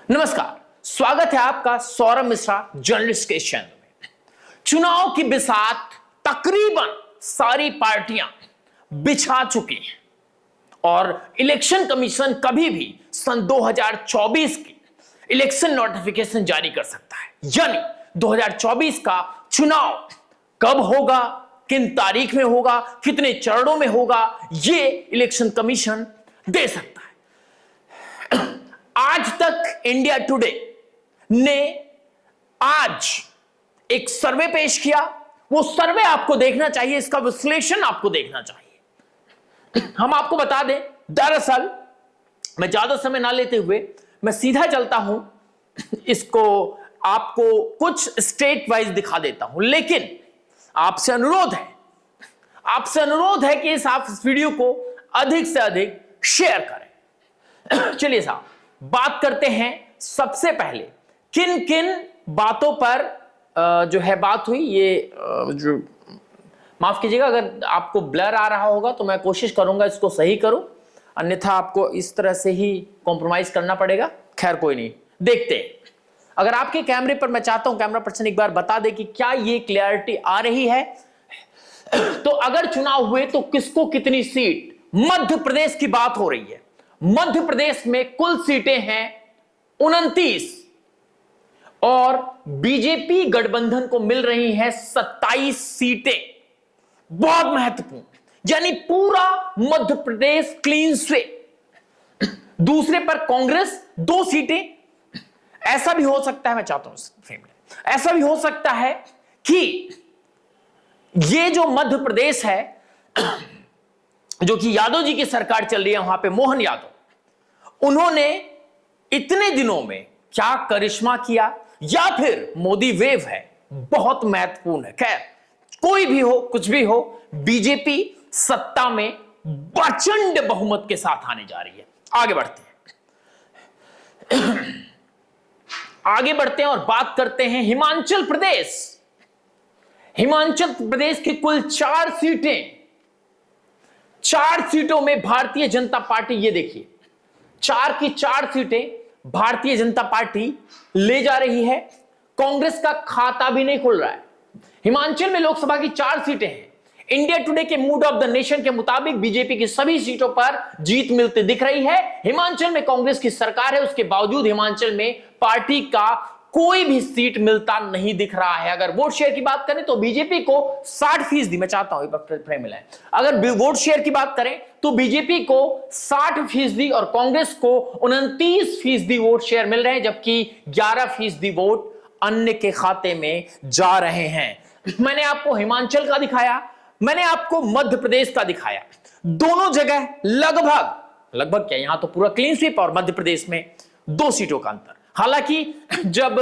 नमस्कार, स्वागत है आपका सौरभ मिश्रा जर्नलिस्ट के चैनल में। चुनाव की बिसात तकरीबन सारी पार्टियां बिछा चुकी हैं और इलेक्शन कमीशन कभी भी सन 2024 की इलेक्शन नोटिफिकेशन जारी कर सकता है। यानी 2024 का चुनाव कब होगा, किन तारीख में होगा, कितने चरणों में होगा, ये इलेक्शन कमीशन दे सकता है। आज तक इंडिया टुडे ने आज एक सर्वे पेश किया। वो सर्वे आपको देखना चाहिए, इसका विश्लेषण आपको देखना चाहिए। हम आपको बता दें, दरअसल मैं ज्यादा समय ना लेते हुए मैं सीधा चलता हूं, इसको आपको कुछ स्टेट वाइज दिखा देता हूं, लेकिन आपसे अनुरोध है कि आप इस वीडियो को अधिक से अधिक शेयर करें। चलिए साहब, बात करते हैं सबसे पहले किन किन बातों पर जो है बात हुई। ये जो माफ कीजिएगा अगर आपको ब्लर आ रहा होगा तो मैं कोशिश करूंगा इसको सही करूं, अन्यथा आपको इस तरह से ही कॉम्प्रोमाइज करना पड़ेगा। खैर कोई नहीं, देखते हैं। अगर आपके कैमरे पर, मैं चाहता हूं कैमरा पर्सन एक बार बता दे कि क्या ये क्लियरिटी आ रही है। तो अगर चुनाव हुए तो किसको कितनी सीट, मध्य प्रदेश की बात हो रही है। मध्य प्रदेश में कुल सीटें हैं 29 और बीजेपी गठबंधन को मिल रही हैं 27 सीटें। बहुत महत्वपूर्ण, यानी पूरा मध्य प्रदेश क्लीन स्वीप। दूसरे पर कांग्रेस 2 सीटें। ऐसा भी हो सकता है, मैं चाहता हूं इस फ्रेम में, ऐसा भी हो सकता है कि ये जो मध्य प्रदेश है, जो कि यादव जी की सरकार चल रही है, वहां पे मोहन यादव, उन्होंने इतने दिनों में क्या करिश्मा किया, या फिर मोदी वेव है, बहुत महत्वपूर्ण है। खैर कोई भी हो, कुछ भी हो, बीजेपी सत्ता में प्रचंड बहुमत के साथ आने जा रही है। आगे बढ़ते हैं और बात करते हैं हिमाचल प्रदेश। हिमाचल प्रदेश की कुल 4 सीटें, 4 सीटों में भारतीय जनता पार्टी, ये देखिए 4 की 4 सीटें भारतीय जनता पार्टी ले जा रही है। कांग्रेस का खाता भी नहीं खुल रहा है। हिमाचल में लोकसभा की 4 सीटें हैं। इंडिया टुडे के मूड ऑफ द नेशन के मुताबिक बीजेपी की सभी सीटों पर जीत मिलती दिख रही है। हिमाचल में कांग्रेस की सरकार है, उसके बावजूद हिमाचल में पार्टी का कोई भी सीट मिलता नहीं दिख रहा है। अगर वोट शेयर की बात करें तो बीजेपी को 60%, मैं चाहता हूं फ्रेम मिला है, अगर वोट शेयर की बात करें तो बीजेपी को 60% और कांग्रेस को 29% वोट शेयर मिल रहे हैं, जबकि 11% वोट अन्य के खाते में जा रहे हैं। मैंने आपको हिमाचल का दिखाया, मैंने आपको मध्य प्रदेश का दिखाया। दोनों जगह लगभग क्या, यहां तो पूरा क्लीन स्वीप और मध्य प्रदेश में 2 सीटों का अंतर। हालांकि जब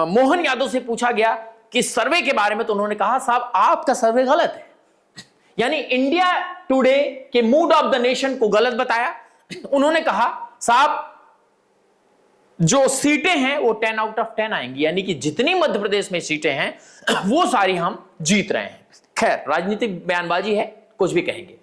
मोहन यादव से पूछा गया कि सर्वे के बारे में, तो उन्होंने कहा साहब आपका सर्वे गलत है। यानी इंडिया टुडे के मूड ऑफ द नेशन को गलत बताया। उन्होंने कहा साहब जो सीटें हैं वो 10 आउट ऑफ 10 आएंगी, यानी कि जितनी मध्य प्रदेश में सीटें हैं वो सारी हम जीत रहे हैं। खैर राजनीतिक बयानबाजी है, कुछ भी कहेंगे।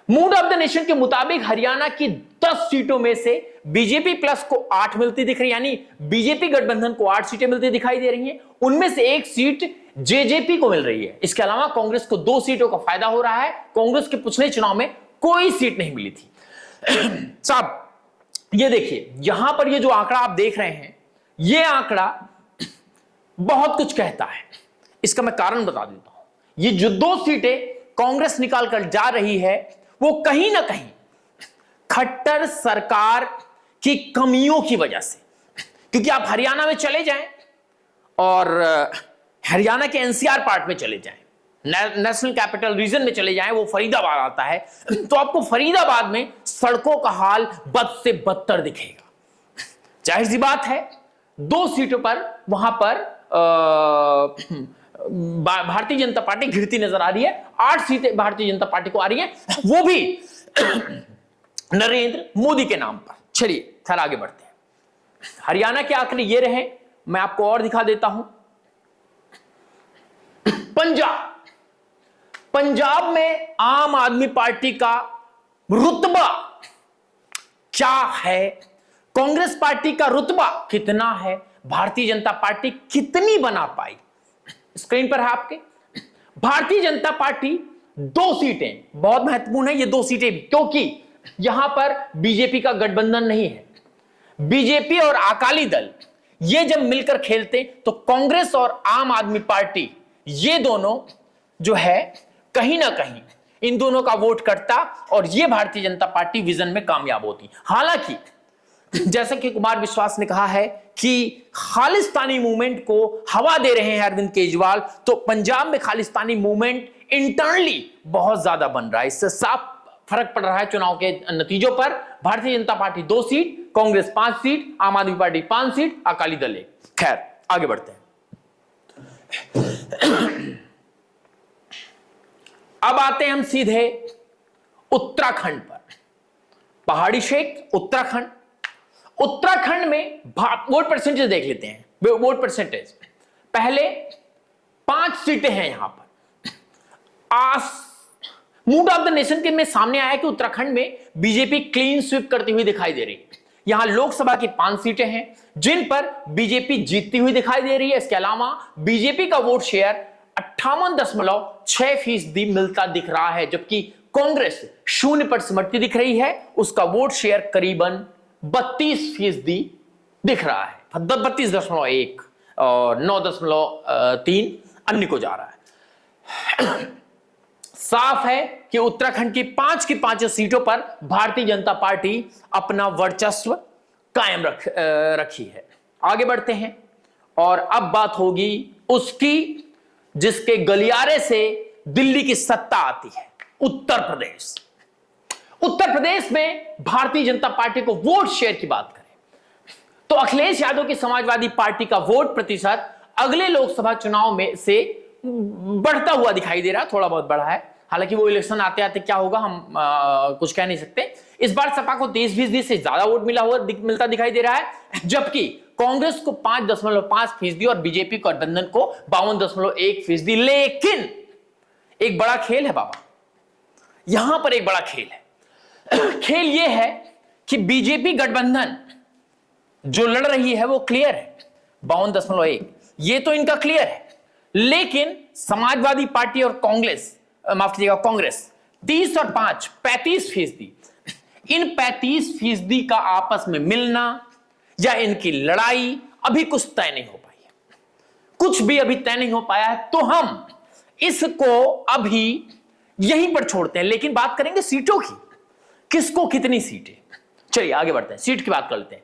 मूड ऑफ द नेशन के मुताबिक हरियाणा की 10 सीटों में से बीजेपी प्लस को 8 मिलती दिख रही, यानी बीजेपी गठबंधन को 8 सीटें मिलती दिखाई दे रही हैं। उनमें से 1 सीट जेजेपी को मिल रही है। इसके अलावा कांग्रेस को 2 सीटों का फायदा हो रहा है। कांग्रेस के पिछले चुनाव में कोई सीट नहीं मिली थी। साहब ये देखिए, यहां पर ये जो आंकड़ा आप देख रहे हैं, ये आंकड़ा बहुत कुछ कहता है। इसका मैं कारण बता देता हूं। ये जो 2 सीटें कांग्रेस निकाल कर जा रही है, वो कहीं ना कहीं खट्टर सरकार की कमियों की वजह से, क्योंकि आप हरियाणा में चले जाएं और हरियाणा के एनसीआर पार्ट में चले जाएं, नेशनल कैपिटल रीजन में चले जाएं, वो फरीदाबाद आता है, तो आपको फरीदाबाद में सड़कों का हाल बद से बदतर दिखेगा। जाहिर सी बात है 2 सीटों पर वहां पर भारतीय जनता पार्टी घिरती नजर आ रही है। 8 सीटें भारतीय जनता पार्टी को आ रही है, वो भी नरेंद्र मोदी के नाम पर। चलिए खैर आगे बढ़ते हैं। हरियाणा के आंकड़े ये रहे, मैं आपको और दिखा देता हूं। पंजाब में आम आदमी पार्टी का रुतबा क्या है, कांग्रेस पार्टी का रुतबा कितना है, भारतीय जनता पार्टी कितनी बना पाई। स्क्रीन पर है आपके, भारतीय जनता पार्टी 2 सीटें, बहुत महत्वपूर्ण है ये 2 सीटें भी, क्योंकि यहां पर बीजेपी का गठबंधन नहीं है। बीजेपी और अकाली दल ये जब मिलकर खेलते तो कांग्रेस और आम आदमी पार्टी ये दोनों जो है कहीं ना कहीं इन दोनों का वोट करता और ये भारतीय जनता पार्टी विजन में कामयाब होती। हालांकि जैसा कि कुमार विश्वास ने कहा है कि खालिस्तानी मूवमेंट को हवा दे रहे हैं अरविंद केजरीवाल, तो पंजाब में खालिस्तानी मूवमेंट इंटरनली बहुत ज्यादा बन रहा है। इससे साफ फर्क पड़ रहा है चुनाव के नतीजों पर। Bharatiya Janata party 2 seat, Congress 5 seat, आम आदमी पार्टी 5 सीट, अकाली दल 1। खैर आगे बढ़ते हैं। अब आते हैं हम सीधे उत्तराखंड पर। पहाड़ी शेख उत्तराखंड, उत्तराखंड में वोट परसेंटेज देख लेते हैं। वोट परसेंटेज पहले 5 सीटें हैं यहां पर। मूड ऑफ द नेशन के में सामने आया कि उत्तराखंड में बीजेपी क्लीन स्वीप करती हुई दिखाई दे रही है। यहां लोकसभा की 5 सीटें हैं जिन पर बीजेपी जीतती हुई दिखाई दे रही है। इसके अलावा बीजेपी का वोट शेयर 58.6% मिलता दिख रहा है, जबकि कांग्रेस 0 पर सिमटती दिख रही है। उसका वोट शेयर करीबन 32% दिख रहा है। 32.1 और 9.3 अन्य को जा रहा है। साफ है कि उत्तराखंड की 5 की 5 सीटों पर भारतीय जनता पार्टी अपना वर्चस्व कायम रखी है। आगे बढ़ते हैं और अब बात होगी उसकी जिसके गलियारे से दिल्ली की सत्ता आती है, उत्तर प्रदेश। उत्तर प्रदेश में भारतीय जनता पार्टी को वोट शेयर की बात करें तो अखिलेश यादव की समाजवादी पार्टी का वोट प्रतिशत अगले लोकसभा चुनाव में से बढ़ता हुआ दिखाई दे रहा है। थोड़ा बहुत बढ़ा है, हालांकि वो इलेक्शन आते आते क्या होगा हम कुछ कह नहीं सकते। इस बार सपा को 23% से ज्यादा वोट मिलता दिखाई दे रहा है, जबकि कांग्रेस को 5.5% और बीजेपी गठबंधन को 52.1%। लेकिन एक बड़ा खेल है बाबा, यहां पर एक बड़ा खेल है। खेल यह है कि बीजेपी गठबंधन जो लड़ रही है वो क्लियर है 52.1, ये तो इनका क्लियर है। लेकिन समाजवादी पार्टी और कांग्रेस, माफ कीजिएगा कांग्रेस 30 और 5 35%। इन 35% का आपस में मिलना या इनकी लड़ाई अभी कुछ तय नहीं हो पाई है। कुछ भी अभी तय नहीं हो पाया है, तो हम इसको अभी यहीं पर छोड़ते हैं। लेकिन बात करेंगे सीटों की, किसको कितनी सीटें। चलिए आगे बढ़ते हैं, सीट की बात कर लेते हैं।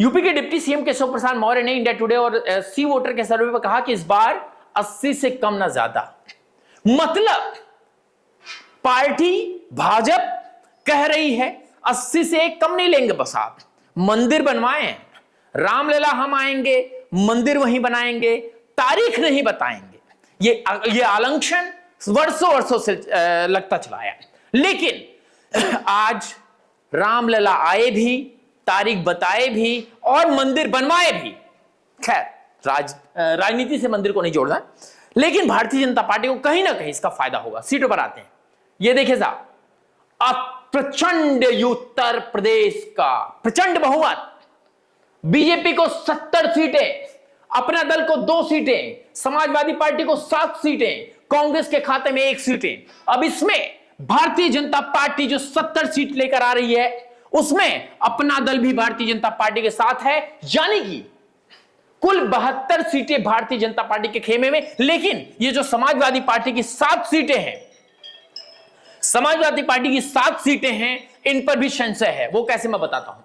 यूपी के डिप्टी सीएम केशव प्रसाद मौर्य ने इंडिया टुडे और सी वोटर के सर्वे में कहा कि इस बार 80 से कम ना ज्यादा, मतलब पार्टी भाजपा कह रही है 80 से कम नहीं लेंगे। बस आप मंदिर बनवाएं, रामलला हम आएंगे, मंदिर वहीं बनाएंगे, तारीख नहीं बताएंगे। ये आलंक्षण वर्षों से लगता चला आया। लेकिन आज रामलला आए भी, तारीख बताए भी और मंदिर बनवाए भी। खैर राजनीति से मंदिर को नहीं जोड़ना, लेकिन भारतीय जनता पार्टी को कहीं ना कहीं इसका फायदा होगा। सीटों पर आते हैं, ये देखिए साहब, प्रचंड उत्तर प्रदेश का प्रचंड बहुमत, बीजेपी को 70 सीटें, अपना दल को 2 सीटें, समाजवादी पार्टी को 7 सीटें, कांग्रेस के खाते में 1 सीटें। अब इसमें भारतीय जनता पार्टी जो 70 सीट लेकर आ रही है, उसमें अपना दल भी भारतीय जनता पार्टी के साथ है, यानी कि कुल 72 सीटें भारतीय जनता पार्टी के खेमे में। लेकिन ये जो समाजवादी पार्टी की 7 सीटें हैं, समाजवादी पार्टी की 7 सीटें हैं, इन पर भी संशय है। वो कैसे मैं बताता हूं।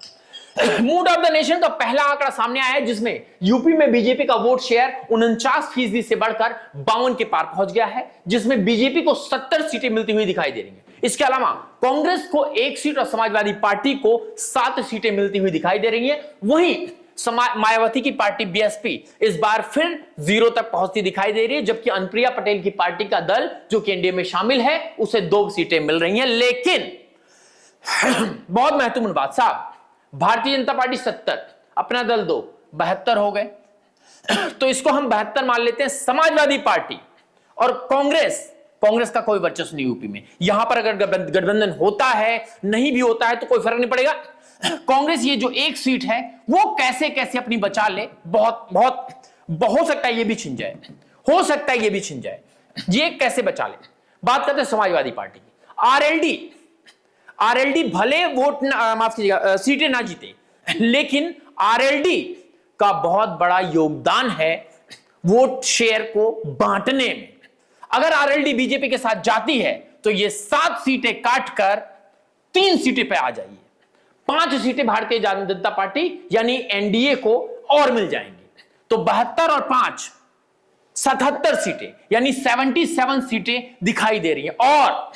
मूड ऑफ द नेशन का पहला आंकड़ा सामने आया है, जिसमें यूपी में बीजेपी का वोट शेयर 49% से बढ़कर 52 के पार पहुंच गया है, जिसमें बीजेपी को 70 सीटें मिलती हुई दिखाई दे रही हैं। इसके अलावा कांग्रेस को 1 सीट और समाजवादी पार्टी को 7 सीटें मिलती हुई दिखाई दे रही हैं। वहीं मायावती की पार्टी बीएसपी इस बार फिर 0 तक पहुंचती दिखाई दे रही है, जबकि अनुप्रिया पटेल की पार्टी का दल जो कि एनडीए में शामिल है, उसे 2 सीटें मिल रही हैं। लेकिन बहुत महत्वपूर्ण बात साहब, भारतीय जनता पार्टी 70, अपना दल 2, 72 हो गए। तो इसको हम 72 मान लेते हैं। समाजवादी पार्टी और कांग्रेस कांग्रेस का कोई वर्चस्व नहीं यूपी में। यहां पर अगर गठबंधन होता है नहीं भी होता है तो कोई फर्क नहीं पड़ेगा। कांग्रेस ये जो एक सीट है वो कैसे कैसे अपनी बचा ले, हो सकता है ये भी छिन जाए, हो सकता है ये भी छिन जाए, ये कैसे बचा ले। बात करते हैं समाजवादी पार्टी की। आरएलडी भले वोट माफ कीजिएगा सीटें ना जीते, लेकिन आरएलडी का बहुत बड़ा योगदान है वोट शेयर को बांटने में। अगर आरएलडी बीजेपी के साथ जाती है तो ये 7 सीटें काटकर 3 सीटें पे आ जाइए, 5 सीटें भारतीय जनता पार्टी यानी एनडीए को और मिल जाएंगी। तो 72 और 5 77 सीटें यानी 77 सीटें दिखाई दे रही हैं। और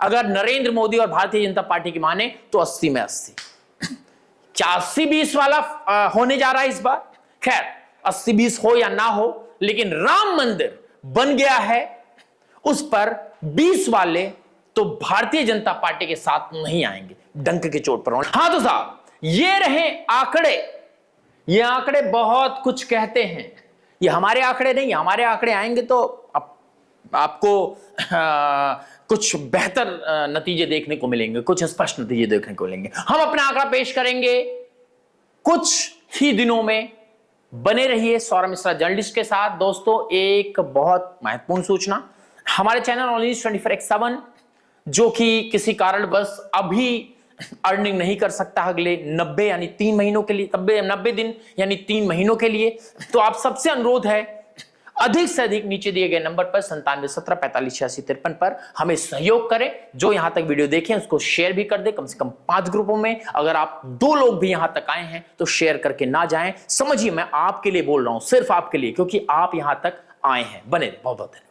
अगर नरेंद्र मोदी और भारतीय जनता पार्टी की माने तो 80 में 80, क्या 80-20 वाला होने जा रहा है इस बार। खैर 80-20 हो या ना हो, लेकिन राम मंदिर बन गया है, उस पर 20 वाले तो भारतीय जनता पार्टी के साथ नहीं आएंगे, डंक के चोट पर। हां तो साहब ये रहे आंकड़े, ये आंकड़े बहुत कुछ कहते हैं। ये हमारे आंकड़े नहीं, हमारे आंकड़े आएंगे तो आपको कुछ बेहतर नतीजे देखने को मिलेंगे, कुछ स्पष्ट नतीजे देखने को मिलेंगे। हम अपना आंकड़ा पेश करेंगे कुछ ही दिनों में। बने रहिए सौरभ मिश्रा जर्नलिस्ट के साथ। दोस्तों एक बहुत महत्वपूर्ण सूचना, हमारे चैनल ओनली 24x7 जो कि किसी कारण बस अभी अर्निंग नहीं कर सकता अगले 90 यानी 3 महीनों के लिए, 90 दिन यानी 3 महीनों के लिए, तो आप सबसे अनुरोध है अधिक से अधिक नीचे दिए गए नंबर पर 9717458653 पर हमें सहयोग करें। जो यहां तक वीडियो देखें उसको शेयर भी कर दे, कम से कम 5 ग्रुपों में। अगर आप 2 लोग भी यहां तक आए हैं तो शेयर करके ना जाएं। समझिए मैं आपके लिए बोल रहा हूं, सिर्फ आपके लिए, क्योंकि आप यहां तक आए हैं। बने रहे, बहुत बहुत धन्यवाद।